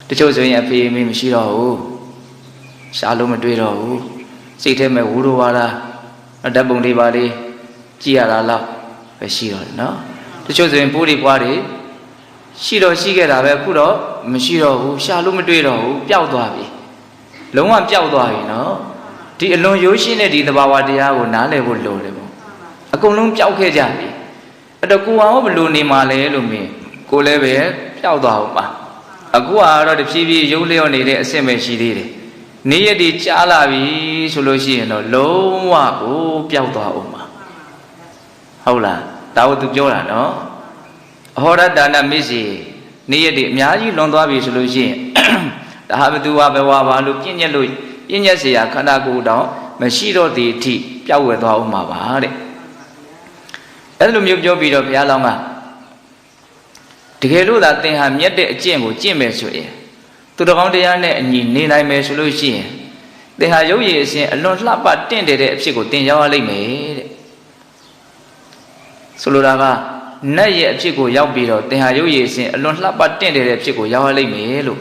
တချို့ဆိုရင်အဖေမေမရှိတော့ဘူးရှားလို့မတွေ့တော့ဘူးစိတ်ထဲမှာဝူတော်ဝါတာဓာတ်ပုံတွေပါလေကြည့်ရတာလောက်ပဲရှိတော့တယ်နော်တချို့ဆိုရင်ပိုးတွေပွားတွေရှိတော့ရှိခဲ့တာပဲအခုတော့မရှိတော့ဘူးရှားလို့မတွေ့တော့ဘူးပျောက်သွားပြီလုံးဝပျောက်သွားပြီနော်ဒီအလွန်ရိုးရှင်းတဲ့ဒီသဘာဝတရားကိုနားလည်ဖို့လိုတယ်ပေါ့အကုန်လုံးပျောက်ခဲ့ကြပြီအဲ့တော့ကိုယ်အောင်ဘယ်လိုနေမှာလဲလို့မင်းကိုလည်းပဲပျောက်သွားအောင်ပါအခုကတော့တဖြည်းဖြည်းရုပ်လျော့နေတဲ့အဆင့်ပဲရှိသေးတယ်နေ့ရက်ဒီကြားလာပြီဆိုလို့ရှိရင်တော့လုံးဝကိုပျောက်သွားအောင်ပါဟုတ်လားဒါကိုသူပြောတာနော်အဟောရတနာမစ္စည်းနေ့ရက်ဒီအများကြီးလွန်သွားပြီဆိုလို့ရှိရင်ဒါဟာဘသူဟာဘဝပါလို့ပြည့်ညက်လို့ပြည့်ညက်เสียခန္ဓာကိုယ်တော့မရှိတော့တဲ့အထိပျောက်ဝယ်သွားအောင်ပါတဲ့အဲ့လိုမျိုးပြောပြီးတော့ဘုရားလောင်းကတကယ်လို့သာသင်ဟာမြတ်တဲ့အကျင့်ကိုကျင့်မယ်ဆိုရင်သူတော်ကောင်းတရားနဲ့အညီနေနိုင်မယ်ဆိုလို့ရှိရင်သင်ဟာရုပ်ရည်အစဉ်အလွန်လှပတင့်တယ်တဲ့အဖြစ်ကိုသင်ရောက်ရလိမ့်မယ်တဲ့ဆိုလိုတာကနတ်ရဲ့အဖြစ်ကိုရောက်ပြီးတော့သင်ဟာရုပ်ရည်အစဉ်အလွန်လှပတင့်တယ်တဲ့အဖြစ်ကိုရောက်ရလိမ့်မယ်လို့